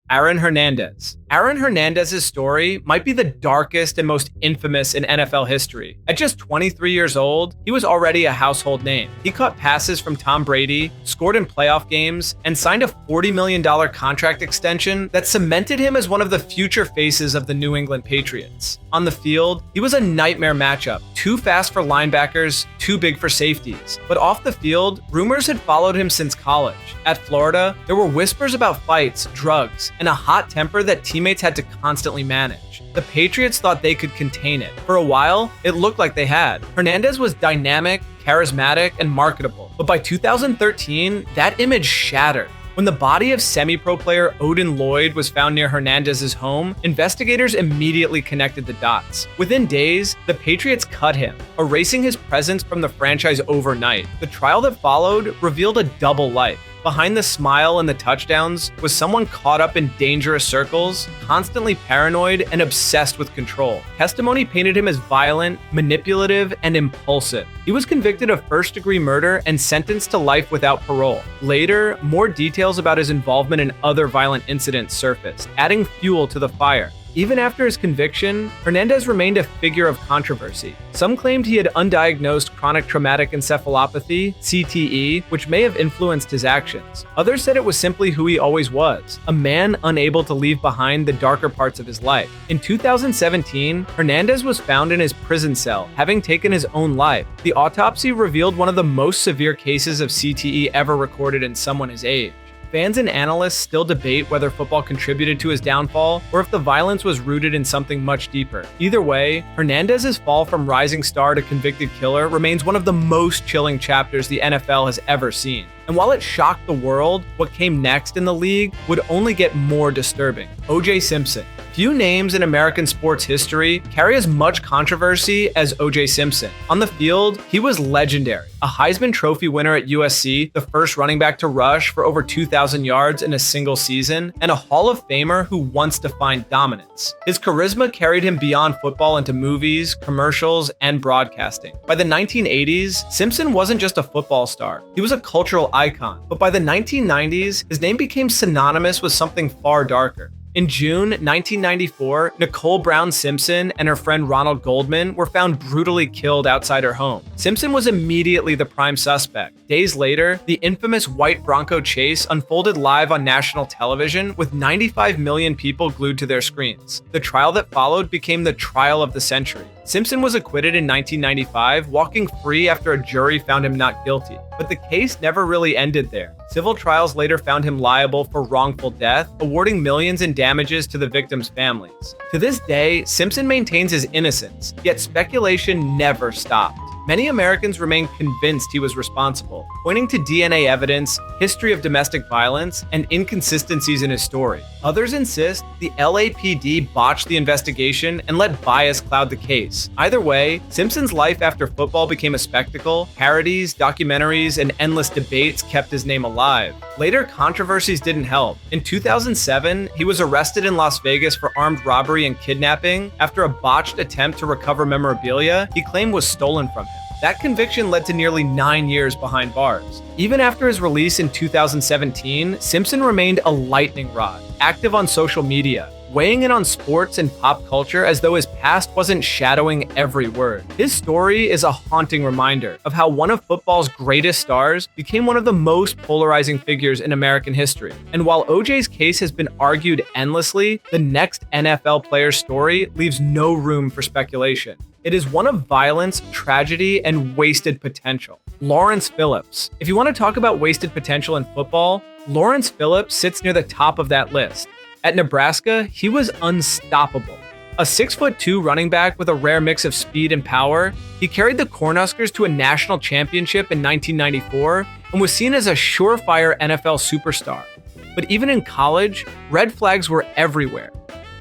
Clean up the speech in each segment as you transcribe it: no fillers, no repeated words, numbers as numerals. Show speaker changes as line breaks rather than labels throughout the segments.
Aaron Hernandez. Aaron Hernandez's story might be the darkest and most infamous in NFL history. At just 23 years old, he was already a household name. He caught passes from Tom Brady, scored in playoff games, and signed a $40 million contract extension that cemented him as one of the future faces of the New England Patriots. On the field, he was a nightmare matchup, too fast for linebackers, too big for safeties. But off the field, rumors had followed him since college. At Florida, there were whispers about fights, drugs, and a hot temper that teammates had to constantly manage. The Patriots thought they could contain it. For a while, it looked like they had. Hernandez was dynamic, charismatic, and marketable. But by 2013, that image shattered. When the body of semi-pro player Odin Lloyd was found near Hernandez's home, investigators immediately connected the dots. Within days, the Patriots cut him, erasing his presence from the franchise overnight. The trial that followed revealed a double life. Behind the smile and the touchdowns was someone caught up in dangerous circles, constantly paranoid and obsessed with control. Testimony painted him as violent, manipulative, and impulsive. He was convicted of first-degree murder and sentenced to life without parole. Later, more details about his involvement in other violent incidents surfaced, adding fuel to the fire. Even after his conviction, Hernandez remained a figure of controversy. Some claimed he had undiagnosed chronic traumatic encephalopathy, CTE, which may have influenced his actions. Others said it was simply who he always was, a man unable to leave behind the darker parts of his life. In 2017, Hernandez was found in his prison cell, having taken his own life. The autopsy revealed one of the most severe cases of CTE ever recorded in someone his age. Fans and analysts still debate whether football contributed to his downfall or if the violence was rooted in something much deeper. Either way, Hernandez's fall from rising star to convicted killer remains one of the most chilling chapters the NFL has ever seen. And while it shocked the world, what came next in the league would only get more disturbing. O.J. Simpson. Few names in American sports history carry as much controversy as O.J. Simpson. On the field, he was legendary. A Heisman Trophy winner at USC, the first running back to rush for over 2,000 yards in a single season, and a Hall of Famer who once defined dominance. His charisma carried him beyond football into movies, commercials, and broadcasting. By the 1980s, Simpson wasn't just a football star. He was a cultural icon. But by the 1990s, his name became synonymous with something far darker. In June 1994, Nicole Brown Simpson and her friend Ronald Goldman were found brutally killed outside her home. Simpson was immediately the prime suspect. Days later, the infamous white Bronco chase unfolded live on national television with 95 million people glued to their screens. The trial that followed became the trial of the century. Simpson was acquitted in 1995, walking free after a jury found him not guilty. But the case never really ended there. Civil trials later found him liable for wrongful death, awarding millions in damages to the victims' families. To this day, Simpson maintains his innocence, yet speculation never stopped. Many Americans remain convinced he was responsible, pointing to DNA evidence, history of domestic violence, and inconsistencies in his story. Others insist the LAPD botched the investigation and let bias cloud the case. Either way, Simpson's life after football became a spectacle. Parodies, documentaries, and endless debates kept his name alive. Later, controversies didn't help. In 2007, he was arrested in Las Vegas for armed robbery and kidnapping after a botched attempt to recover memorabilia he claimed was stolen from him. That conviction led to nearly 9 years behind bars. Even after his release in 2017, Simpson remained a lightning rod, active on social media, weighing in on sports and pop culture as though his past wasn't shadowing every word. His story is a haunting reminder of how one of football's greatest stars became one of the most polarizing figures in American history. And while OJ's case has been argued endlessly, the next NFL player's story leaves no room for speculation. It is one of violence, tragedy, and wasted potential. Lawrence Phillips. If you want to talk about wasted potential in football, Lawrence Phillips sits near the top of that list. At Nebraska, he was unstoppable. A 6'2" running back with a rare mix of speed and power, he carried the Cornhuskers to a national championship in 1994 and was seen as a surefire NFL superstar. But even in college, red flags were everywhere.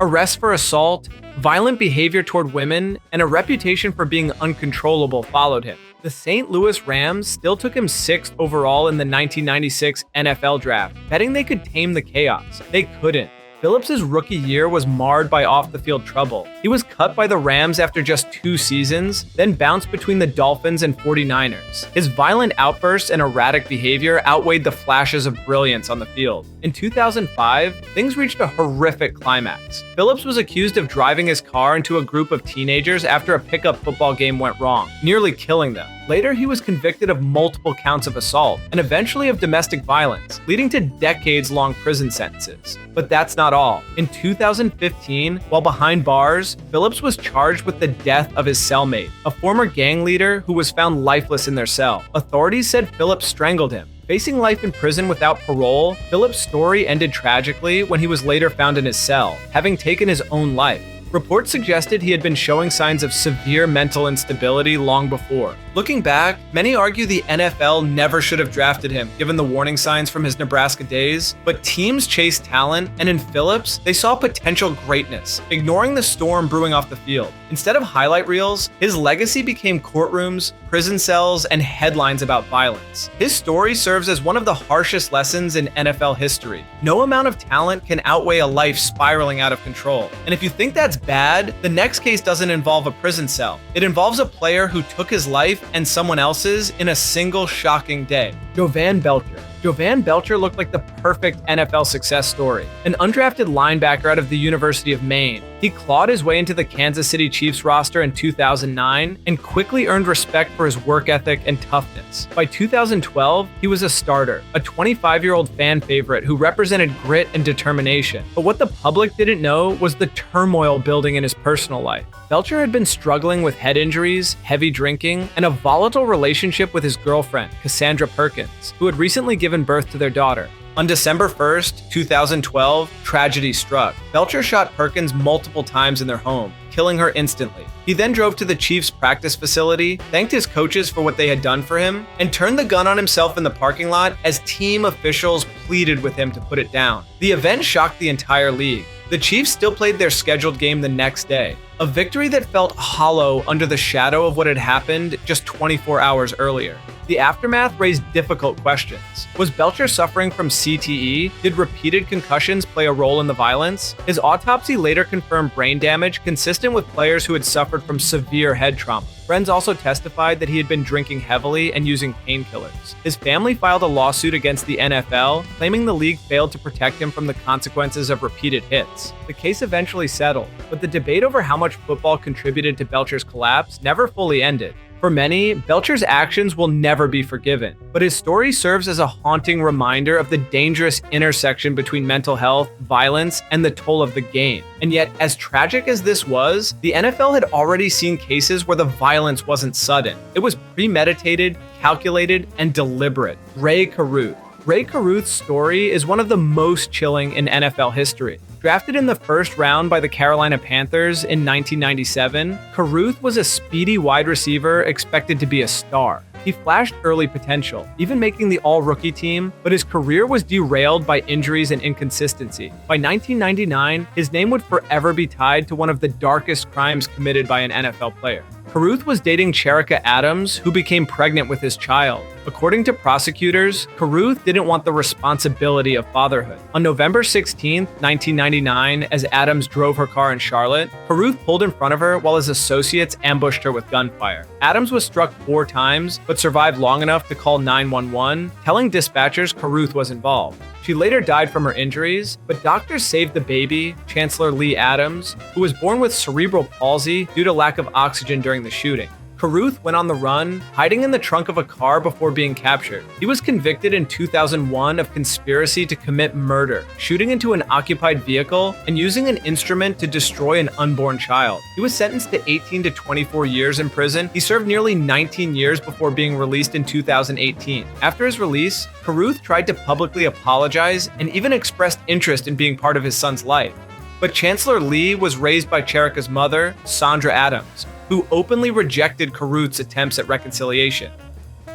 Arrests for assault, violent behavior toward women, and a reputation for being uncontrollable followed him. The St. Louis Rams still took him 6th overall in the 1996 NFL draft, betting they could tame the chaos. They couldn't. Phillips' rookie year was marred by off-the-field trouble. He was cut by the Rams after just 2 seasons, then bounced between the Dolphins and 49ers. His violent outbursts and erratic behavior outweighed the flashes of brilliance on the field. In 2005, things reached a horrific climax. Phillips was accused of driving his car into a group of teenagers after a pickup football game went wrong, nearly killing them. Later, he was convicted of multiple counts of assault and eventually of domestic violence, leading to decades-long prison sentences. But that's not all. In 2015, while behind bars, Phillips was charged with the death of his cellmate, a former gang leader who was found lifeless in their cell. Authorities said Phillips strangled him. Facing life in prison without parole, Phillips' story ended tragically when he was later found in his cell, having taken his own life. Reports suggested he had been showing signs of severe mental instability long before. Looking back, many argue the NFL never should have drafted him, given the warning signs from his Nebraska days, but teams chase talent, and in Phillips, they saw potential greatness, ignoring the storm brewing off the field. Instead of highlight reels, his legacy became courtrooms, prison cells, and headlines about violence. His story serves as one of the harshest lessons in NFL history. No amount of talent can outweigh a life spiraling out of control. And if you think that's bad, the next case doesn't involve a prison cell. It involves a player who took his life and someone else's in a single shocking day. Jovan Belcher. Jovan Belcher looked like the perfect NFL success story. An undrafted linebacker out of the University of Maine, he clawed his way into the Kansas City Chiefs roster in 2009 and quickly earned respect for his work ethic and toughness. By 2012, he was a starter, a 25-year-old fan favorite who represented grit and determination. But what the public didn't know was the turmoil building in his personal life. Belcher had been struggling with head injuries, heavy drinking, and a volatile relationship with his girlfriend, Cassandra Perkins, who had recently given birth to their daughter. On December 1st, 2012, tragedy struck. Belcher shot Perkins multiple times in their home, killing her instantly. He then drove to the Chiefs' practice facility, thanked his coaches for what they had done for him, and turned the gun on himself in the parking lot as team officials pleaded with him to put it down. The event shocked the entire league. The Chiefs still played their scheduled game the next day, a victory that felt hollow under the shadow of what had happened just 24 hours earlier. The aftermath raised difficult questions. Was Belcher suffering from CTE? Did repeated concussions play a role in the violence? His autopsy later confirmed brain damage consistent with players who had suffered from severe head trauma. Friends also testified that he had been drinking heavily and using painkillers. His family filed a lawsuit against the NFL, claiming the league failed to protect him from the consequences of repeated hits. The case eventually settled, but the debate over how much football contributed to Belcher's collapse never fully ended. For many, Belcher's actions will never be forgiven, but his story serves as a haunting reminder of the dangerous intersection between mental health, violence, and the toll of the game. And yet, as tragic as this was, the NFL had already seen cases where the violence wasn't sudden. It was premeditated, calculated, and deliberate. Ray Caruth. Ray Caruth's story is one of the most chilling in NFL history. Drafted in the first round by the Carolina Panthers in 1997, Caruth was a speedy wide receiver expected to be a star. He flashed early potential, even making the all-rookie team, but his career was derailed by injuries and inconsistency. By 1999, his name would forever be tied to one of the darkest crimes committed by an NFL player. Caruth was dating Cherika Adams, who became pregnant with his child. According to prosecutors, Caruth didn't want the responsibility of fatherhood. On November 16, 1999, as Adams drove her car in Charlotte, Caruth pulled in front of her while his associates ambushed her with gunfire. Adams was struck 4 times, but survived long enough to call 911, telling dispatchers Caruth was involved. She later died from her injuries, but doctors saved the baby, Chancellor Lee Adams, who was born with cerebral palsy due to lack of oxygen during the shooting. Caruth went on the run, hiding in the trunk of a car before being captured. He was convicted in 2001 of conspiracy to commit murder, shooting into an occupied vehicle and using an instrument to destroy an unborn child. He was sentenced to 18 to 24 years in prison. He served nearly 19 years before being released in 2018. After his release, Caruth tried to publicly apologize and even expressed interest in being part of his son's life. But Chancellor Lee was raised by Cherika's mother, Sandra Adams, who openly rejected Caruth's attempts at reconciliation.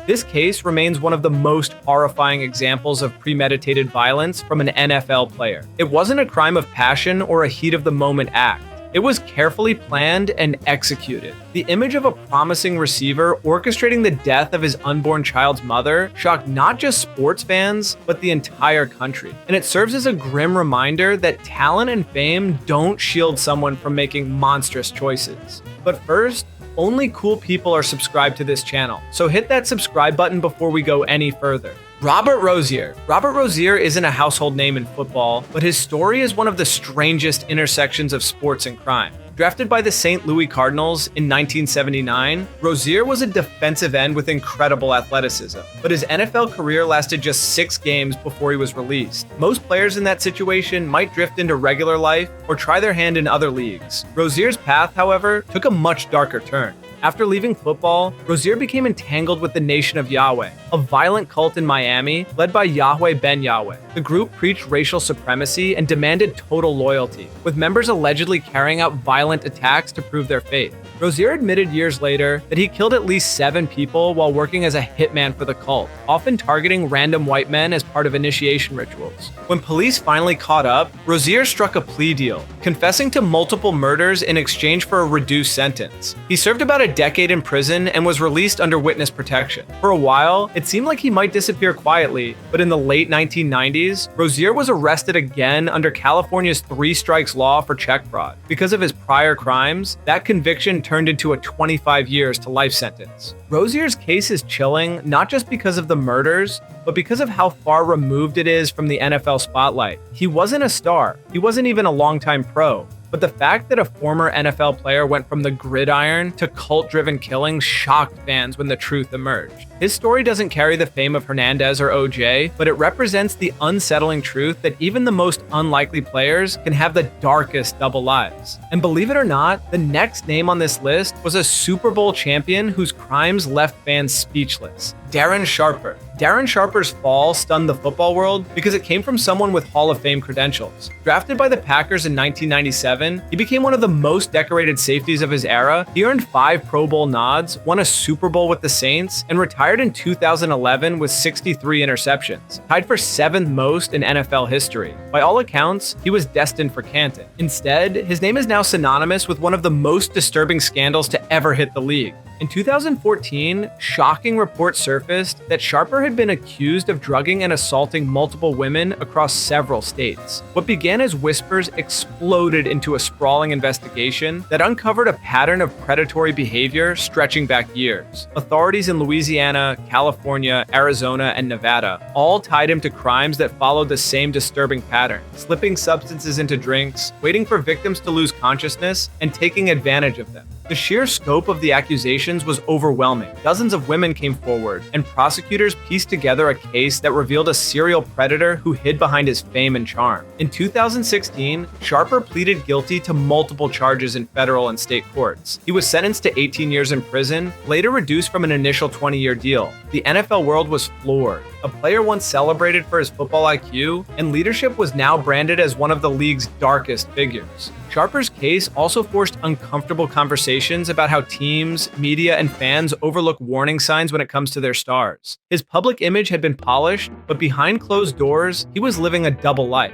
This case remains one of the most horrifying examples of premeditated violence from an NFL player. It wasn't a crime of passion or a heat-of-the-moment act. It was carefully planned and executed. The image of a promising receiver orchestrating the death of his unborn child's mother shocked not just sports fans, but the entire country. And it serves as a grim reminder that talent and fame don't shield someone from making monstrous choices. But first, only cool people are subscribed to this channel, so hit that subscribe button before we go any further. Robert Rozier. Robert Rozier isn't a household name in football, but his story is one of the strangest intersections of sports and crime. Drafted by the St. Louis Cardinals in 1979, Rozier was a defensive end with incredible athleticism, but his NFL career lasted just 6 games before he was released. Most players in that situation might drift into regular life or try their hand in other leagues. Rozier's path, however, took a much darker turn. After leaving football, Rozier became entangled with the Nation of Yahweh, a violent cult in Miami led by Yahweh Ben Yahweh. The group preached racial supremacy and demanded total loyalty, with members allegedly carrying out violent attacks to prove their faith. Rozier admitted years later that he killed at least 7 people while working as a hitman for the cult, often targeting random white men as part of initiation rituals. When police finally caught up, Rozier struck a plea deal, confessing to multiple murders in exchange for a reduced sentence. He served about a decade in prison and was released under witness protection. For a while, it seemed like he might disappear quietly, but in the late 1990s, Rozier was arrested again under California's 3 strikes law for check fraud. Because of his prior crimes, that conviction turned into a 25 years to life sentence. Rozier's case is chilling, not just because of the murders, but because of how far removed it is from the NFL spotlight. He wasn't a star. He wasn't even a longtime pro. But the fact that a former NFL player went from the gridiron to cult-driven killings shocked fans when the truth emerged. His story doesn't carry the fame of Hernandez or OJ, but it represents the unsettling truth that even the most unlikely players can have the darkest double lives. And believe it or not, the next name on this list was a Super Bowl champion whose crimes left fans speechless. Darren Sharper. Darren Sharper's fall stunned the football world because it came from someone with Hall of Fame credentials. Drafted by the Packers in 1997, he became one of the most decorated safeties of his era. He earned 5 Pro Bowl nods, won a Super Bowl with the Saints, and retired in 2011 with 63 interceptions, tied for 7th most in NFL history. By all accounts, he was destined for Canton. Instead, his name is now synonymous with one of the most disturbing scandals to ever hit the league. In 2014, shocking reports surfaced that Sharper had been accused of drugging and assaulting multiple women across several states. What began as whispers exploded into a sprawling investigation that uncovered a pattern of predatory behavior stretching back years. Authorities in Louisiana, California, Arizona, and Nevada all tied him to crimes that followed the same disturbing pattern: slipping substances into drinks, waiting for victims to lose consciousness, and taking advantage of them. The sheer scope of the accusations was overwhelming. Dozens of women came forward, and prosecutors pieced together a case that revealed a serial predator who hid behind his fame and charm. In 2016, Sharper pleaded guilty to multiple charges in federal and state courts. He was sentenced to 18 years in prison, later reduced from an initial 20-year deal. The NFL world was floored. A player once celebrated for his football IQ, and leadership was now branded as one of the league's darkest figures. Sharper's case also forced uncomfortable conversations about how teams, media, and fans overlook warning signs when it comes to their stars. His public image had been polished, but behind closed doors, he was living a double life.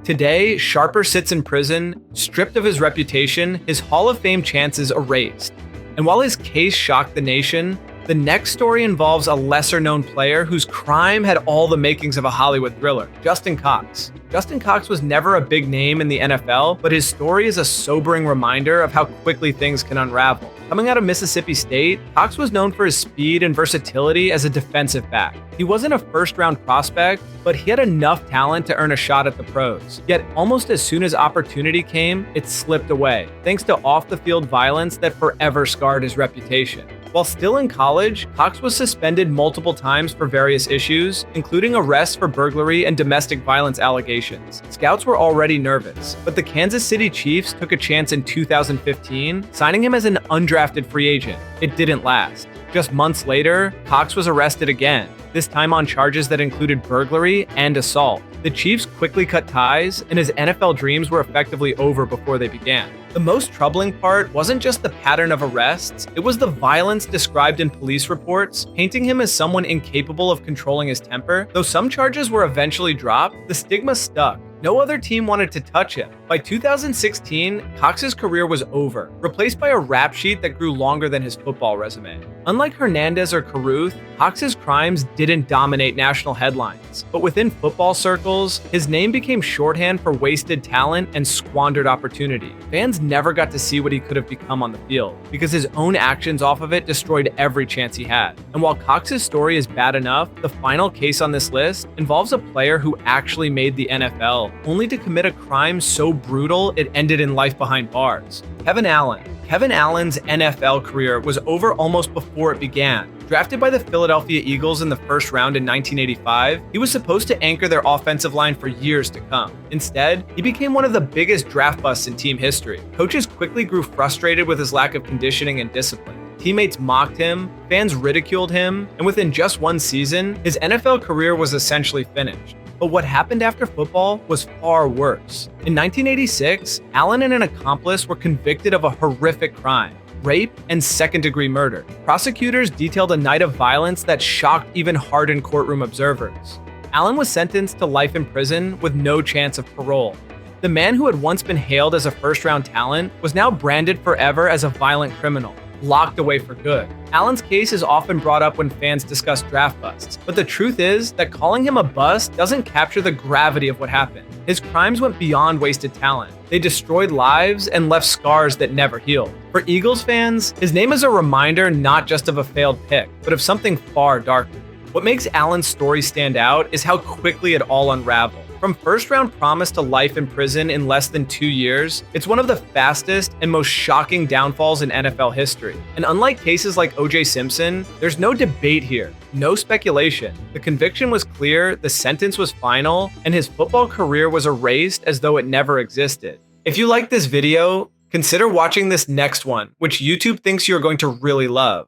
Today, Sharper sits in prison, stripped of his reputation, his Hall of Fame chances erased. And while his case shocked the nation, the next story involves a lesser-known player whose crime had all the makings of a Hollywood thriller: Justin Cox. Justin Cox was never a big name in the NFL, but his story is a sobering reminder of how quickly things can unravel. Coming out of Mississippi State, Cox was known for his speed and versatility as a defensive back. He wasn't a first-round prospect, but he had enough talent to earn a shot at the pros. Yet almost as soon as opportunity came, it slipped away, thanks to off-the-field violence that forever scarred his reputation. While still in college, Cox was suspended multiple times for various issues, including arrests for burglary and domestic violence allegations. Scouts were already nervous, but the Kansas City Chiefs took a chance in 2015, signing him as an undrafted free agent. It didn't last. Just months later, Cox was arrested again, this time on charges that included burglary and assault. The Chiefs quickly cut ties, and his NFL dreams were effectively over before they began. The most troubling part wasn't just the pattern of arrests, it was the violence described in police reports, painting him as someone incapable of controlling his temper. Though some charges were eventually dropped, the stigma stuck. No other team wanted to touch him. By 2016, Cox's career was over, replaced by a rap sheet that grew longer than his football resume. Unlike Hernandez or Caruth, Cox's crimes didn't dominate national headlines, but within football circles, his name became shorthand for wasted talent and squandered opportunity. Fans never got to see what he could have become on the field, because his own actions off of it destroyed every chance he had. And while Cox's story is bad enough, the final case on this list involves a player who actually made the NFL, only to commit a crime so brutal it ended in life behind bars. Kevin Allen. Kevin Allen's NFL career was over almost before it began. Drafted by the Philadelphia Eagles in the first round in 1985, he was supposed to anchor their offensive line for years to come. Instead, he became one of the biggest draft busts in team history. Coaches quickly grew frustrated with his lack of conditioning and discipline. Teammates mocked him, fans ridiculed him, and within just one season, his NFL career was essentially finished. But what happened after football was far worse. In 1986, Allen and an accomplice were convicted of a horrific crime: rape and second-degree murder. Prosecutors detailed a night of violence that shocked even hardened courtroom observers. Allen was sentenced to life in prison with no chance of parole. The man who had once been hailed as a first-round talent was now branded forever as a violent criminal, locked away for good. Allen's case is often brought up when fans discuss draft busts, but the truth is that calling him a bust doesn't capture the gravity of what happened. His crimes went beyond wasted talent. They destroyed lives and left scars that never healed. For Eagles fans, his name is a reminder not just of a failed pick, but of something far darker. What makes Allen's story stand out is how quickly it all unraveled. From first-round promise to life in prison in less than 2 years, it's one of the fastest and most shocking downfalls in NFL history. And unlike cases like O.J. Simpson, there's no debate here, no speculation. The conviction was clear, the sentence was final, and his football career was erased as though it never existed. If you like this video, consider watching this next one, which YouTube thinks you're going to really love.